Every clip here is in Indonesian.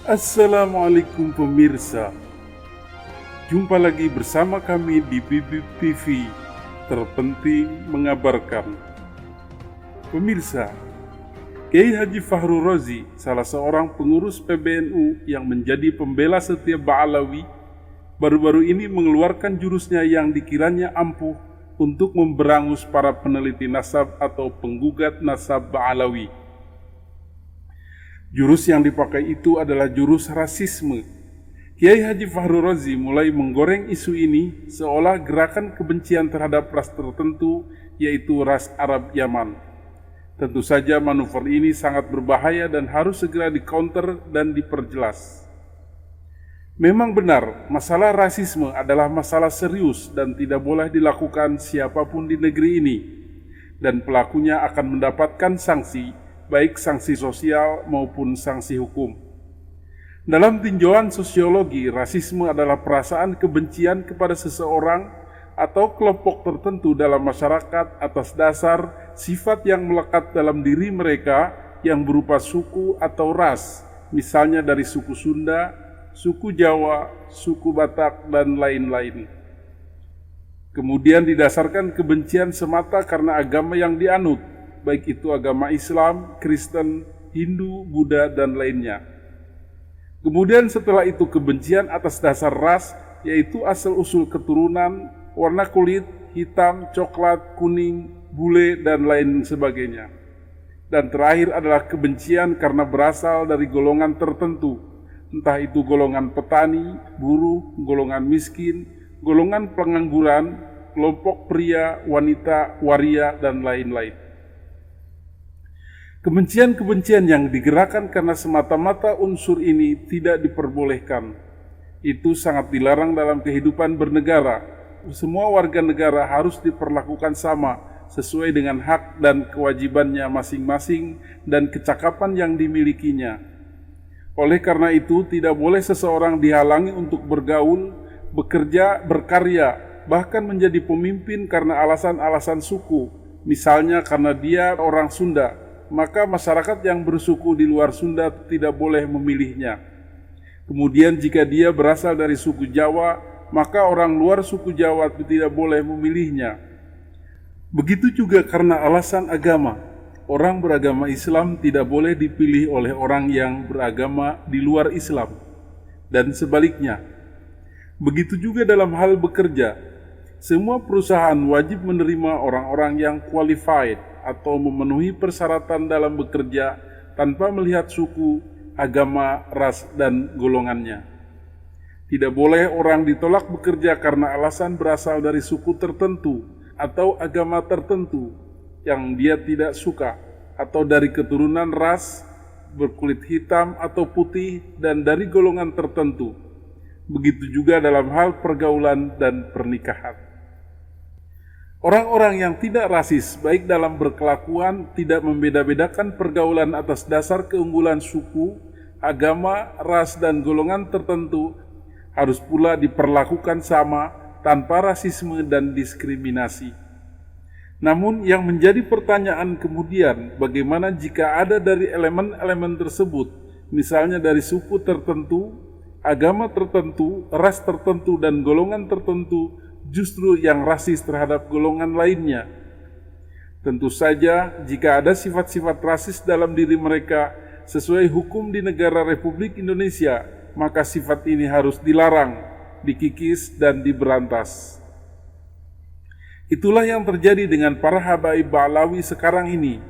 Assalamualaikum pemirsa. Jumpa lagi bersama kami di Bibip TV, terpenting mengabarkan. Pemirsa, Kiai Haji Fahru Rozi, salah seorang pengurus PBNU yang menjadi pembela setia Ba'alawi, baru-baru ini mengeluarkan jurusnya yang dikiranya ampuh untuk memberangus para peneliti nasab atau penggugat nasab Ba'alawi. Jurus yang dipakai itu adalah jurus rasisme. Kiai Haji Fahru Rozi mulai menggoreng isu ini seolah gerakan kebencian terhadap ras tertentu, yaitu ras Arab Yaman. Tentu saja manuver ini sangat berbahaya dan harus segera di-counter dan diperjelas. Memang benar, masalah rasisme adalah masalah serius dan tidak boleh dilakukan siapapun di negeri ini, dan pelakunya akan mendapatkan sanksi, baik sanksi sosial maupun sanksi hukum. Dalam tinjauan sosiologi, rasisme adalah perasaan kebencian kepada seseorang atau kelompok tertentu dalam masyarakat atas dasar sifat yang melekat dalam diri mereka yang berupa suku atau ras, misalnya dari suku Sunda, suku Jawa, suku Batak, dan lain-lain. Kemudian didasarkan kebencian semata karena agama yang dianut, baik itu agama Islam, Kristen, Hindu, Buddha, dan lainnya. Kemudian setelah itu kebencian atas dasar ras, yaitu asal-usul keturunan, warna kulit, hitam, coklat, kuning, bule, dan lain sebagainya. Dan terakhir adalah kebencian karena berasal dari golongan tertentu, entah itu golongan petani, buruh, golongan miskin, golongan pengangguran, kelompok pria, wanita, waria, dan lain-lain. Kebencian-kebencian yang digerakkan karena semata-mata unsur ini tidak diperbolehkan. Itu sangat dilarang dalam kehidupan bernegara. Semua warga negara harus diperlakukan sama, sesuai dengan hak dan kewajibannya masing-masing dan kecakapan yang dimilikinya. Oleh karena itu, tidak boleh seseorang dihalangi untuk bergaul, bekerja, berkarya, bahkan menjadi pemimpin karena alasan-alasan suku, misalnya karena dia orang Sunda. Maka masyarakat yang bersuku di luar Sunda tidak boleh memilihnya. Kemudian jika dia berasal dari suku Jawa, maka orang luar suku Jawa tidak boleh memilihnya. Begitu juga karena alasan agama. Orang beragama Islam tidak boleh dipilih oleh orang yang beragama di luar Islam. Dan sebaliknya. Begitu juga dalam hal bekerja. Semua perusahaan wajib menerima orang-orang yang qualified atau memenuhi persyaratan dalam bekerja tanpa melihat suku, agama, ras, dan golongannya. Tidak boleh orang ditolak bekerja karena alasan berasal dari suku tertentu atau agama tertentu yang dia tidak suka, atau dari keturunan ras, berkulit hitam atau putih, dan dari golongan tertentu. Begitu juga dalam hal pergaulan dan pernikahan. Orang-orang yang tidak rasis, baik dalam berkelakuan, tidak membeda-bedakan pergaulan atas dasar keunggulan suku, agama, ras, dan golongan tertentu, harus pula diperlakukan sama tanpa rasisme dan diskriminasi. Namun yang menjadi pertanyaan kemudian, bagaimana jika ada dari elemen-elemen tersebut, misalnya dari suku tertentu, agama tertentu, ras tertentu, dan golongan tertentu, justru yang rasis terhadap golongan lainnya. Tentu saja jika ada sifat-sifat rasis dalam diri mereka sesuai hukum di negara Republik Indonesia, maka sifat ini harus dilarang, dikikis, dan diberantas. Itulah yang terjadi dengan para habaib Ba'alawi sekarang ini.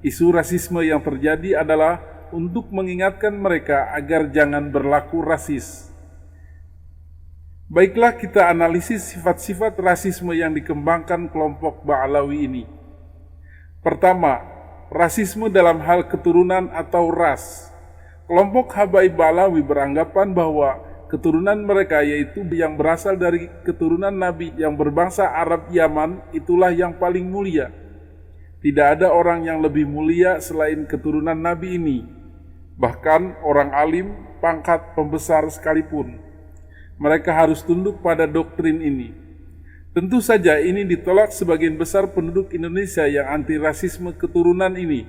Isu rasisme yang terjadi adalah untuk mengingatkan mereka agar jangan berlaku rasis. Baiklah kita analisis sifat-sifat rasisme yang dikembangkan kelompok Ba'alawi ini. Pertama, rasisme dalam hal keturunan atau ras. Kelompok habaib Ba'alawi beranggapan bahwa keturunan mereka, yaitu yang berasal dari keturunan Nabi yang berbangsa Arab Yaman, itulah yang paling mulia. Tidak ada orang yang lebih mulia selain keturunan Nabi ini. Bahkan orang alim, pangkat, pembesar sekalipun, mereka harus tunduk pada doktrin ini. Tentu saja ini ditolak sebagian besar penduduk Indonesia yang anti rasisme keturunan ini.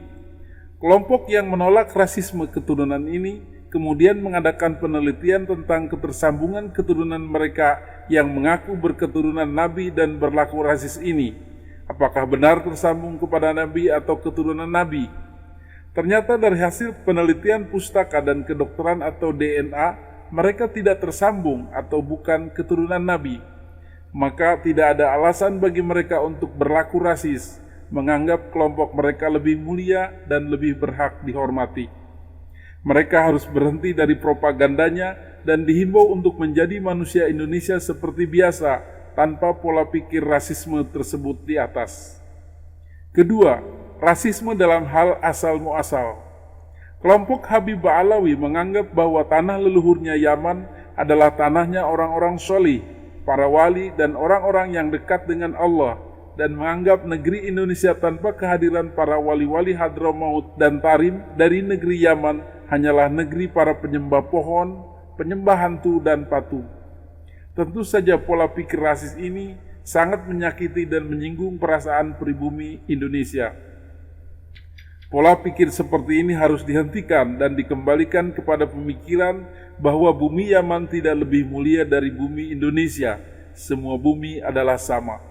Kelompok yang menolak rasisme keturunan ini kemudian mengadakan penelitian tentang ketersambungan keturunan mereka yang mengaku berketurunan Nabi dan berlaku rasis ini. Apakah benar tersambung kepada Nabi atau keturunan Nabi? Ternyata dari hasil penelitian pustaka dan kedokteran atau DNA, mereka tidak tersambung atau bukan keturunan Nabi. Maka tidak ada alasan bagi mereka untuk berlaku rasis, menganggap kelompok mereka lebih mulia dan lebih berhak dihormati. Mereka harus berhenti dari propagandanya dan dihimbau untuk menjadi manusia Indonesia seperti biasa, tanpa pola pikir rasisme tersebut di atas. Kedua, rasisme dalam hal asal-muasal. Kelompok Habib Ba'alawi menganggap bahwa tanah leluhurnya Yaman adalah tanahnya orang-orang solih, para wali dan orang-orang yang dekat dengan Allah, dan menganggap negeri Indonesia tanpa kehadiran para wali-wali Hadramaut dan Tarim dari negeri Yaman hanyalah negeri para penyembah pohon, penyembah hantu dan patung. Tentu saja pola pikir rasis ini sangat menyakiti dan menyinggung perasaan pribumi Indonesia. Pola pikir seperti ini harus dihentikan dan dikembalikan kepada pemikiran bahwa bumi Yaman tidak lebih mulia dari bumi Indonesia. Semua bumi adalah sama.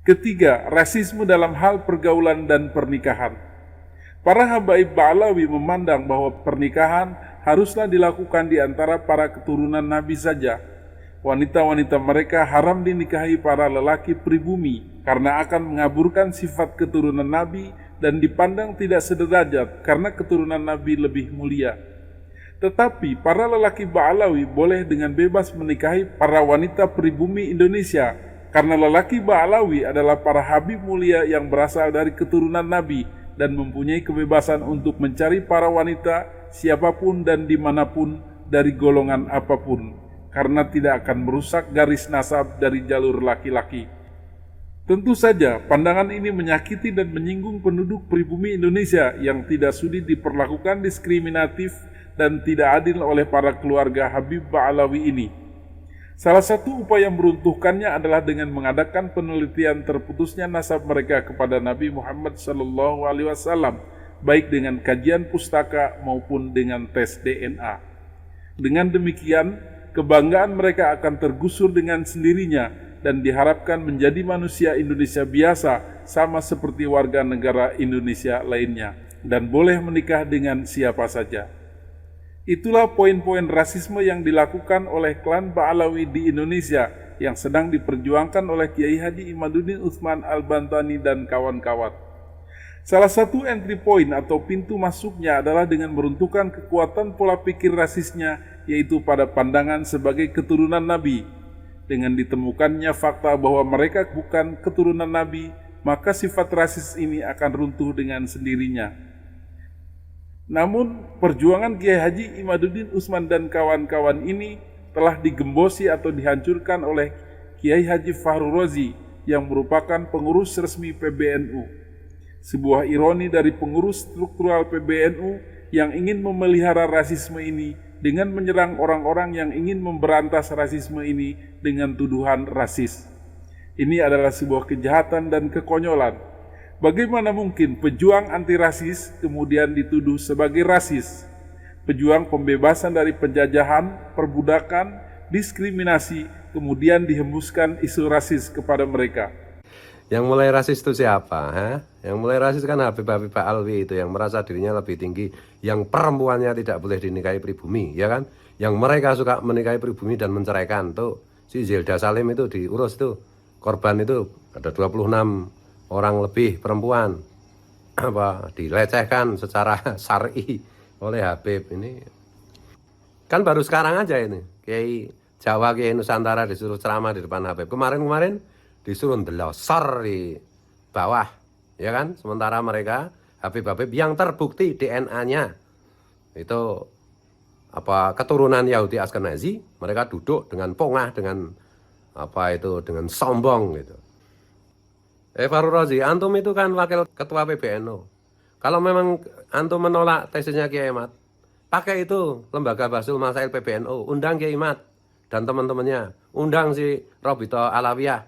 Ketiga, rasisme dalam hal pergaulan dan pernikahan. Para habaib Ba'alawi memandang bahwa pernikahan haruslah dilakukan di antara para keturunan Nabi saja. Wanita-wanita mereka haram dinikahi para lelaki pribumi karena akan mengaburkan sifat keturunan Nabi dan dipandang tidak sederajat karena keturunan Nabi lebih mulia. Tetapi para lelaki Ba'alawi boleh dengan bebas menikahi para wanita pribumi Indonesia karena lelaki Ba'alawi adalah para habib mulia yang berasal dari keturunan Nabi dan mempunyai kebebasan untuk mencari para wanita siapapun dan dimanapun dari golongan apapun, karena tidak akan merusak garis nasab dari jalur laki-laki. Tentu saja pandangan ini menyakiti dan menyinggung penduduk pribumi Indonesia yang tidak sudi diperlakukan diskriminatif dan tidak adil oleh para keluarga Habib Ba'alawi ini. Salah satu upaya meruntuhkannya adalah dengan mengadakan penelitian terputusnya nasab mereka kepada Nabi Muhammad SAW, baik dengan kajian pustaka maupun dengan tes DNA. Dengan demikian, kebanggaan mereka akan tergusur dengan sendirinya dan diharapkan menjadi manusia Indonesia biasa sama seperti warga negara Indonesia lainnya dan boleh menikah dengan siapa saja. Itulah poin-poin rasisme yang dilakukan oleh klan Ba'alawi di Indonesia yang sedang diperjuangkan oleh Kiai Haji Imaduddin Utsman Al-Bantani dan kawan-kawan. Salah satu entry point atau pintu masuknya adalah dengan meruntuhkan kekuatan pola pikir rasisnya, yaitu pada pandangan sebagai keturunan Nabi. Dengan ditemukannya fakta bahwa mereka bukan keturunan Nabi, maka sifat rasis ini akan runtuh dengan sendirinya. Namun, perjuangan Kiai Haji Imaduddin Utsman dan kawan-kawan ini telah digembosi atau dihancurkan oleh Kiai Haji Fahru Razi yang merupakan pengurus resmi PBNU. Sebuah ironi dari pengurus struktural PBNU yang ingin memelihara rasisme ini dengan menyerang orang-orang yang ingin memberantas rasisme ini dengan tuduhan rasis. Ini adalah sebuah kejahatan dan kekonyolan. Bagaimana mungkin pejuang anti-rasis kemudian dituduh sebagai rasis? Pejuang pembebasan dari penjajahan, perbudakan, diskriminasi, kemudian dihembuskan isu rasis kepada mereka. Yang mulai rasis itu siapa? Yang mulai rasis kan Habib Ba'alawi itu yang merasa dirinya lebih tinggi, yang perempuannya tidak boleh dinikahi pribumi, ya kan? Yang mereka suka menikahi pribumi dan menceraikan. Tuh si Zilda Salim itu diurus tuh. Korban itu ada 26 orang lebih perempuan dilecehkan secara syar'i oleh Habib. Ini kan baru sekarang aja ini Kiai Jawa, Kiai Nusantara disuruh ceramah di depan Habib. Kemarin disuruh ndelosor di bawah, ya kan? Sementara mereka Habib yang terbukti DNA-nya itu keturunan Yahudi Askenazi, mereka duduk dengan pongah, dengan dengan sombong gitu. Fahru Razi, antum itu kan wakil ketua PBNU. Kalau memang antum menolak tesisnya Kiai Imad, pakai itu lembaga Bahsul Masail PBNU, undang Kiai Imad dan teman-temannya, undang si Robito Alawiyah,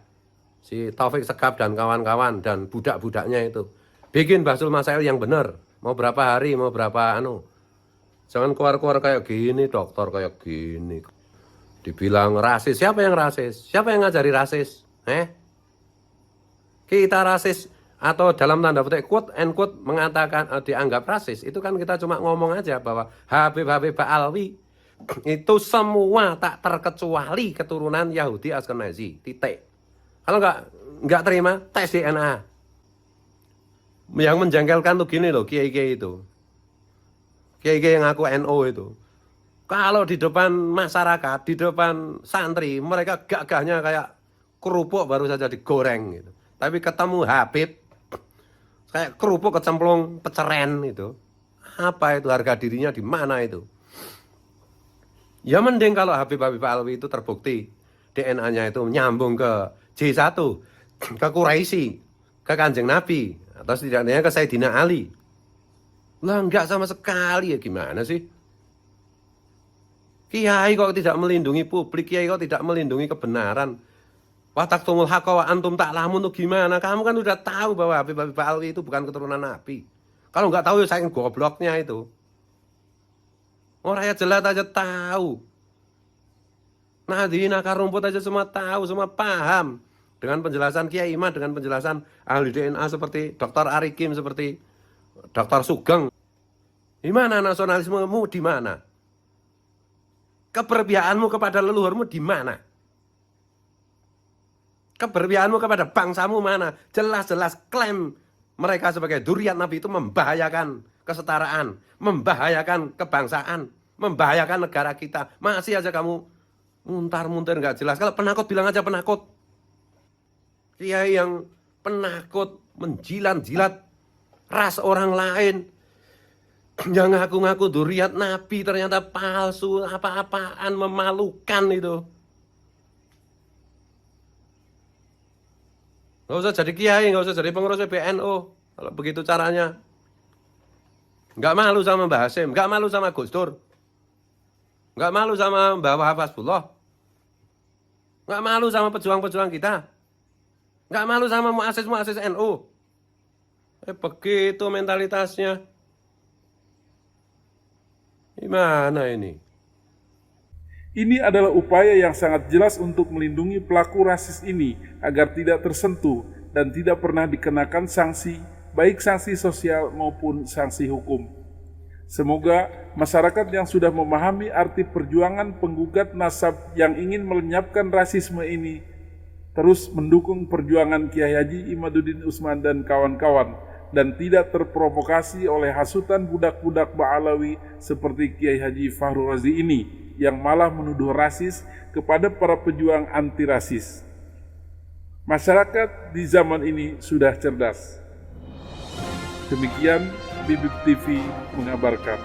si Taufik Sekap dan kawan-kawan dan budak-budaknya itu. Bikin Bahsul Masail yang benar. Mau berapa hari, mau berapa Jangan keluar-keluar kayak gini, dokter kayak gini. Dibilang rasis, siapa yang rasis? Siapa yang ngajari rasis? Kita rasis atau dalam tanda petik quote and quote mengatakan dianggap rasis, itu kan kita cuma ngomong aja bahwa Habib Alwi itu semua tak terkecuali keturunan Yahudi Ashkenazi, titik. Kalau nggak terima tes DNA. Yang menjengkelkan tuh gini loh, kiai-kiai itu. Kiai-kiai yang ngaku NO itu. Kalau di depan masyarakat, di depan santri, mereka gagahnya kayak kerupuk baru saja digoreng gitu. Tapi ketemu Habib, kayak kerupuk kecemplung peceren itu. Apa itu, harga dirinya di mana itu? Ya mending kalau Habib Alwi itu terbukti DNA-nya itu nyambung ke J1, ke Quraisy, ke Kanjeng Nabi, atau setidaknya ke Sayyidina Ali. Lah enggak sama sekali, ya gimana sih? Kiai kok tidak melindungi publik, kiai kok tidak melindungi kebenaran. Wa taktumul haqqa wa antum ta'lamun tuh gimana? Kamu kan udah tahu bahwa Habib Alwi itu bukan keturunan Nabi. Kalau nggak tahu ya saking gobloknya itu. Oh, rakyat jelata aja tahu. Nahdien akar rumput aja semua tahu, semua paham. Dengan penjelasan Kiai Imad, dengan penjelasan ahli DNA seperti Dr. Arikim, seperti Dr. Sugeng. Di mana nasionalismemu, di mana? Keberpihakanmu kepada leluhurmu di mana? Keberpihakanmu kepada bangsamu mana? Jelas-jelas klaim mereka sebagai dzurriyyat Nabi itu membahayakan kesetaraan, membahayakan kebangsaan, membahayakan negara kita. Masih aja kamu muntar-muntir nggak jelas. Kalau penakut bilang aja penakut. Kiai yang penakut, menjilat-jilat ras orang lain, yang ngaku-ngaku dzurriyyat Nabi ternyata palsu, apa-apaan, memalukan itu. Nggak usah jadi kiai, nggak usah jadi pengurus PBNU. Kalau begitu caranya. Nggak malu sama Mbah Hasyim, nggak malu sama Gus Dur, nggak malu sama Mbah Wahab Hasbullah, nggak malu sama pejuang-pejuang kita, nggak malu sama muassis-muassis NU. Begitu mentalitasnya. Gimana ini? Ini adalah upaya yang sangat jelas untuk melindungi pelaku rasis ini agar tidak tersentuh dan tidak pernah dikenakan sanksi, baik sanksi sosial maupun sanksi hukum. Semoga masyarakat yang sudah memahami arti perjuangan penggugat nasab yang ingin melenyapkan rasisme ini terus mendukung perjuangan Kiai Haji Imaduddin Utsman dan kawan-kawan dan tidak terprovokasi oleh hasutan budak-budak Ba'alawi seperti Kiai Haji Fahru Razi ini yang malah menuduh rasis kepada para pejuang anti rasis. Masyarakat di zaman ini sudah cerdas. Demikian Bibip TV mengabarkan.